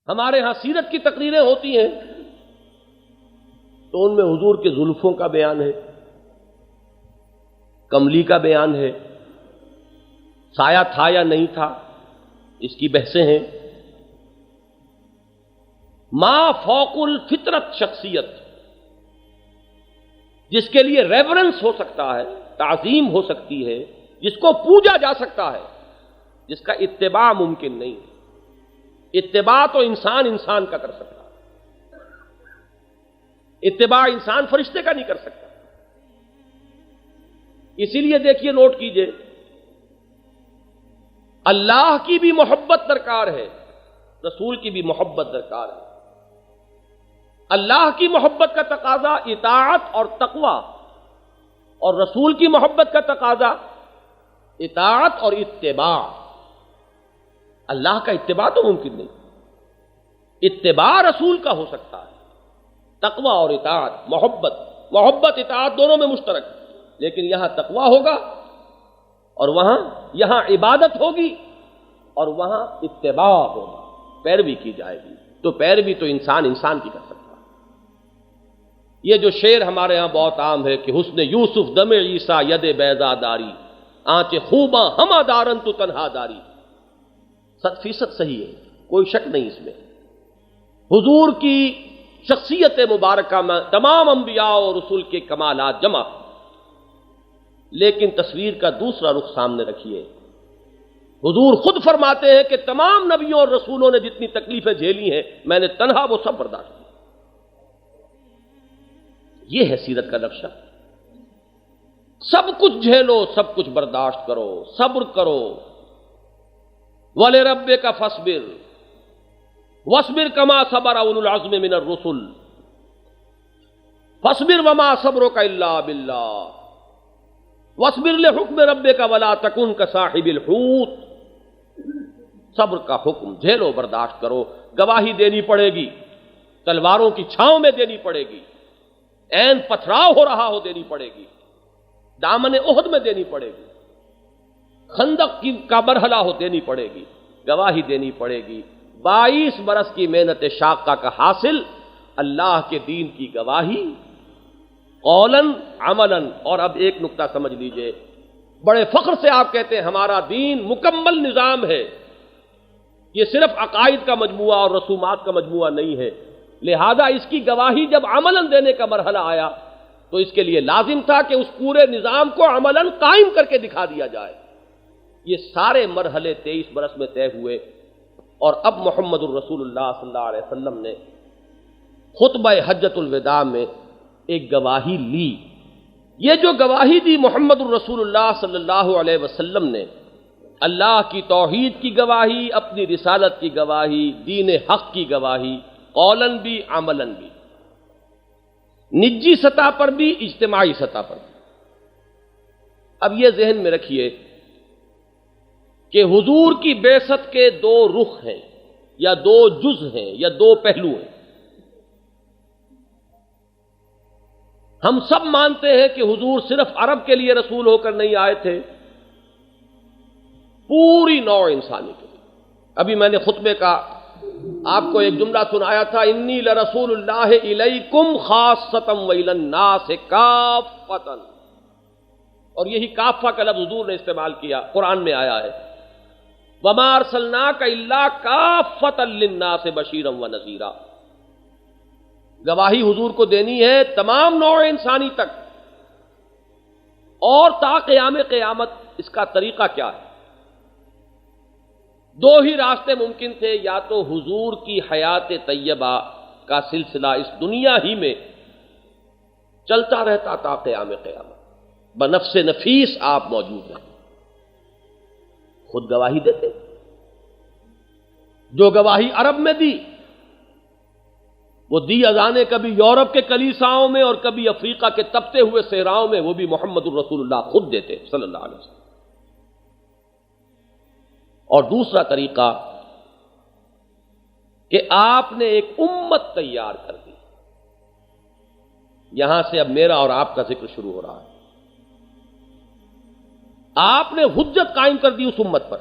ہمارے ہاں سیرت کی تقریریں ہوتی ہیں تو ان میں حضور کے زلفوں کا بیان ہے، کملی کا بیان ہے، سایہ تھا یا نہیں تھا اس کی بحثیں ہیں۔ ما فوق الفطرت شخصیت جس کے لیے ریورنس ہو سکتا ہے، تعظیم ہو سکتی ہے، جس کو پوجا جا سکتا ہے، جس کا اتباع ممکن نہیں ہے۔ اتباع تو انسان کا کر سکتا ہے، اتباع انسان فرشتے کا نہیں کر سکتا۔ اسی لیے دیکھیے، نوٹ کیجئے، اللہ کی بھی محبت درکار ہے، رسول کی بھی محبت درکار ہے۔ اللہ کی محبت کا تقاضا اطاعت اور تقوی، اور رسول کی محبت کا تقاضا اطاعت اور اتباع۔ اللہ کا اتباع تو ممکن نہیں، اتباع رسول کا ہو سکتا ہے، تقوی اور اطاعت، محبت اطاعت دونوں میں مشترک، لیکن یہاں تقوی ہوگا اور یہاں عبادت ہوگی اور وہاں اتباع ہوگا، پیروی کی جائے گی۔ تو پیروی تو انسان کی کر سکتا ہے۔ یہ جو شعر ہمارے ہاں بہت عام ہے کہ حسن یوسف دم عیسیٰ ید بیضا داری، آنچ خوباں ہمہ دارن تو تنہا داری، 100% صحیح ہے، کوئی شک نہیں اس میں۔ حضور کی شخصیت مبارکہ میں تمام انبیاء اور رسول کے کمالات جمع، لیکن تصویر کا دوسرا رخ سامنے رکھیے۔ حضور خود فرماتے ہیں کہ تمام نبیوں اور رسولوں نے جتنی تکلیفیں جھیلی ہیں میں نے تنہا وہ سب برداشت کی۔ یہ ہے سیرت کا نقشہ، سب کچھ جھیلو، سب کچھ برداشت کرو، صبر کرو۔ وَلِرَبِّكَ فَاصْبِرْ وَاصْبِرْ كَمَا صَبَرَ أُولُو الْعَزْمِ مِنَ الرُّسُلِ فَاصْبِرْ وَمَا صَبْرُكَ إِلَّا بِاللَّهِ وَاصْبِرْ لِحُكْمِ رَبِّكَ وَلَا تَكُنْ كَصَاحِبِ الْحُوتِ۔ صبر کا حکم، جھیلو، برداشت کرو، گواہی دینی پڑے گی، تلواروں کی چھاؤں میں دینی پڑے گی، عین پتھراؤ ہو رہا ہو دینی پڑے گی، دامن احد میں دینی پڑے گی، خندق کا مرحلہ ہو دینی پڑے گی، گواہی دینی پڑے گی۔ 22 برس کی محنت شاقہ کا حاصل اللہ کے دین کی گواہی، قولاً عملاً۔ اور اب ایک نقطہ سمجھ لیجئے، بڑے فخر سے آپ کہتے ہیں ہمارا دین مکمل نظام ہے، یہ صرف عقائد کا مجموعہ اور رسومات کا مجموعہ نہیں ہے، لہذا اس کی گواہی جب عملاً دینے کا مرحلہ آیا تو اس کے لیے لازم تھا کہ اس پورے نظام کو عملاً قائم کر کے دکھا دیا جائے۔ یہ سارے مرحلے 23 برس میں طے ہوئے، اور اب محمد الرسول اللہ صلی اللہ علیہ وسلم نے خطبہ حجۃ الوداع میں ایک گواہی لی۔ یہ جو گواہی دی محمد الرسول اللہ صلی اللہ علیہ وسلم نے، اللہ کی توحید کی گواہی، اپنی رسالت کی گواہی، دین حق کی گواہی، قولاً بھی عملاً بھی، نجی سطح پر بھی اجتماعی سطح پر بھی۔ اب یہ ذہن میں رکھیے کہ حضور کی بعثت کے 2 رخ ہیں، یا 2 جز ہیں، یا 2 پہلو ہیں۔ ہم سب مانتے ہیں کہ حضور صرف عرب کے لیے رسول ہو کر نہیں آئے تھے، پوری نوع انسانی کے لیے۔ ابھی میں نے خطبے کا آپ کو ایک جملہ سنایا تھا، انی لرسول اللہ الیکم خاصۃ والی الناس کافۃ، اور یہی کافہ کا لفظ حضور نے استعمال کیا، قرآن میں آیا ہے، وما ارسلناک الا کافۃ للناس بشیرا ونذیرا۔ گواہی حضور کو دینی ہے تمام نوع انسانی تک، اور تا قیام قیامت۔ اس کا طریقہ کیا ہے؟ 2 ہی راستے ممکن تھے، یا تو حضور کی حیات طیبہ کا سلسلہ اس دنیا ہی میں چلتا رہتا تا قیام قیامت، بنفس نفیس آپ موجود ہیں، خود گواہی دیتے۔ جو گواہی عرب میں دی وہ دی اذانے کبھی یورپ کے کلیساؤں میں اور کبھی افریقہ کے تپتے ہوئے صحراؤں میں، وہ بھی محمد الرسول اللہ خود دیتے صلی اللہ علیہ وسلم۔ اور دوسرا طریقہ کہ آپ نے ایک امت تیار کر دی۔ یہاں سے اب میرا اور آپ کا ذکر شروع ہو رہا ہے۔ آپ نے حجت قائم کر دی اس امت پر،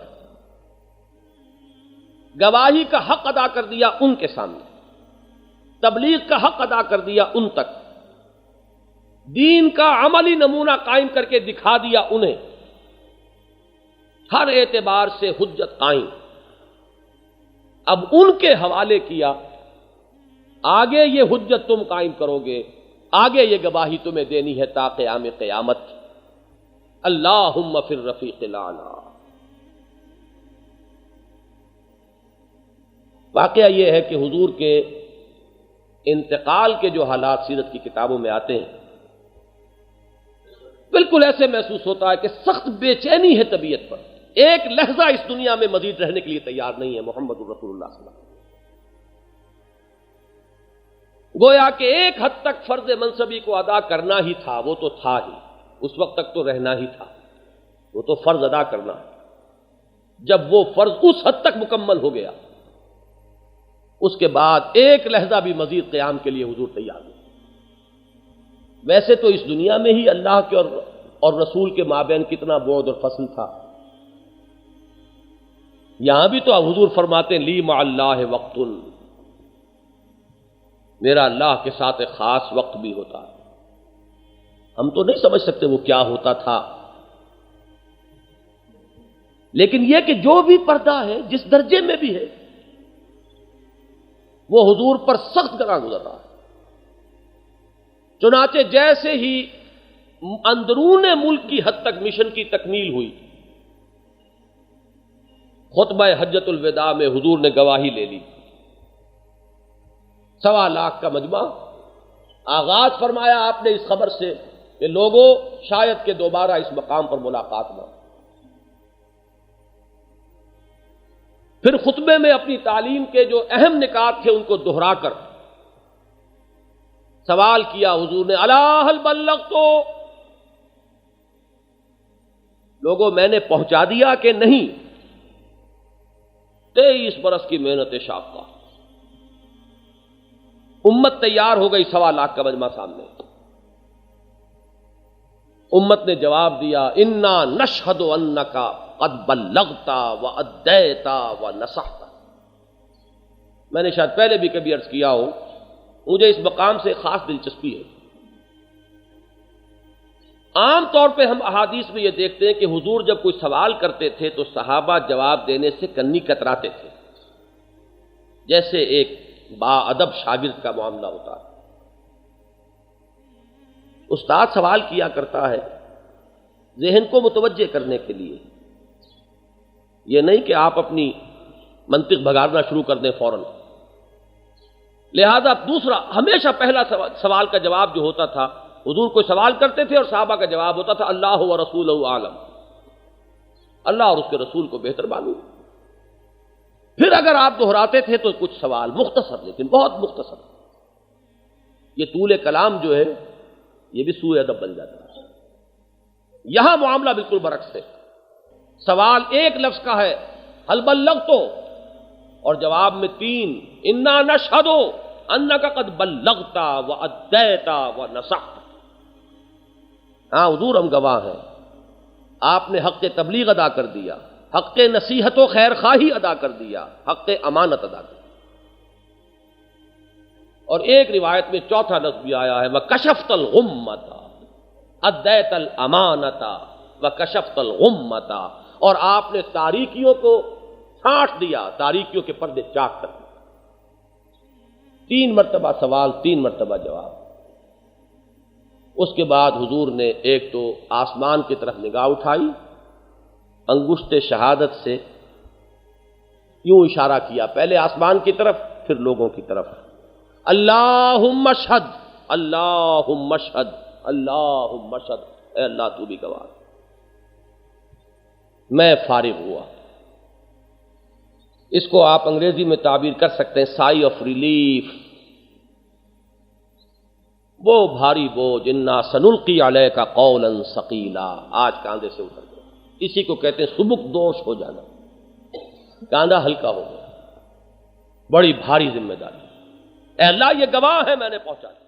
گواہی کا حق ادا کر دیا ان کے سامنے، تبلیغ کا حق ادا کر دیا ان تک، دین کا عملی نمونہ قائم کر کے دکھا دیا انہیں، ہر اعتبار سے حجت قائم، اب ان کے حوالے کیا، آگے یہ حجت تم قائم کرو گے، آگے یہ گواہی تمہیں دینی ہے تا قیام قیامت۔ اللہم فی الرفیق الاعلی۔ واقعہ یہ ہے کہ حضور کے انتقال کے جو حالات سیرت کی کتابوں میں آتے ہیں، بالکل ایسے محسوس ہوتا ہے کہ سخت بے چینی ہے طبیعت پر، ایک لحظہ اس دنیا میں مزید رہنے کے لیے تیار نہیں ہے محمد رسول اللہ صلی اللہ علیہ وسلم۔ گویا کہ ایک حد تک فرض منصبی کو ادا کرنا ہی تھا، وہ تو تھا ہی، اس وقت تک تو رہنا ہی تھا، وہ تو فرض ادا کرنا۔ جب وہ فرض اس حد تک مکمل ہو گیا، اس کے بعد ایک لحظہ بھی مزید قیام کے لیے حضور تیار نہیں۔ ویسے تو اس دنیا میں ہی اللہ کے اور رسول کے مابین کتنا بعد اور فصل تھا، یہاں بھی تو حضور فرماتے ہیں لی مع اللہ وقت، میرا اللہ کے ساتھ ایک خاص وقت بھی ہوتا ہے، ہم تو نہیں سمجھ سکتے وہ کیا ہوتا تھا، لیکن یہ کہ جو بھی پردہ ہے جس درجے میں بھی ہے وہ حضور پر سخت گراں گزر رہا ہے۔ چنانچہ جیسے ہی اندرون ملک کی حد تک مشن کی تکمیل ہوئی، خطبہ حجۃ الوداع میں حضور نے گواہی لے لی، 1.25 لاکھ کا مجمع، آغاز فرمایا آپ نے اس خبر سے کہ لوگوں شاید کہ دوبارہ اس مقام پر ملاقات نہ ہو۔ پھر خطبے میں اپنی تعلیم کے جو اہم نکات تھے ان کو دہرا کر سوال کیا حضور نے، الا هل بلغت، لوگوں میں نے پہنچا دیا کہ نہیں؟ 23 برس کی محنت شاقہ، امت تیار ہو گئی، 1.25 لاکھ کا مجمع سامنے، امت نے جواب دیا انا نشہد انک قد بلغت وادیت ونصحت۔ میں نے شاید پہلے بھی کبھی عرض کیا ہو، مجھے اس مقام سے خاص دلچسپی ہے۔ عام طور پہ ہم احادیث میں یہ دیکھتے ہیں کہ حضور جب کوئی سوال کرتے تھے تو صحابہ جواب دینے سے کنی کتراتے تھے، جیسے ایک با ادب شاگرد کا معاملہ ہوتا ہے۔ استاد سوال کیا کرتا ہے ذہن کو متوجہ کرنے کے لیے، یہ نہیں کہ آپ اپنی منطق بگاڑنا شروع کر دیں فوراً۔ لہذا دوسرا، ہمیشہ پہلا سوال کا جواب جو ہوتا تھا، حضور کوئی سوال کرتے تھے اور صحابہ کا جواب ہوتا تھا اللہ و رسولہ عالم، اللہ اور اس کے رسول کو بہتر معلوم۔ پھر اگر آپ دہراتے تھے تو کچھ سوال مختصر، لیکن بہت مختصر۔ یہ طول کلام جو ہے یہ بھی سوء ادب بن جاتا ہے۔ یہاں معاملہ بالکل برعکس ہے، سوال ایک لفظ کا ہے ہل بلغت، اور جواب میں 3 انا نشہد انک قد بلغت وادیت ونصحت۔ ہاں حضور ہم گواہ ہیں، آپ نے حق تبلیغ ادا کر دیا، حق نصیحت و خیر خواہی ادا کر دیا، حق امانت ادا کر دیا۔ اور ایک روایت میں چوتھا لفظ بھی آیا ہے وَكَشَفْتَ الْغُمَّةَ، أَدَّيْتَ الْأَمَانَةَ وَكَشَفْتَ الْغُمَّةَ، اور آپ نے تاریکیوں کو چھانٹ دیا، تاریکیوں کے پردے چاک کر دیے۔ 3 مرتبہ سوال، 3 مرتبہ جواب۔ اس کے بعد حضور نے ایک تو آسمان کی طرف نگاہ اٹھائی، انگشت شہادت سے یوں اشارہ کیا، پہلے آسمان کی طرف پھر لوگوں کی طرف، اللہم اشہد، اللہم اشہد، اللہم اشہد، اے اللہ تو بھی گواہ۔ میں فارغ ہوا، اس کو آپ انگریزی میں تعبیر کر سکتے ہیں سائی آف ریلیف، وہ بھاری بوجھ انا سنلقی علیک قولا ثقیلا، آج کاندھے سے اتر گیا۔ اسی کو کہتے ہیں سبک دوش ہو جانا، کاندھا ہلکا ہو گیا، بڑی بھاری ذمہ داری، اے اللہ یہ گواہ ہے میں نے پہنچا دیا۔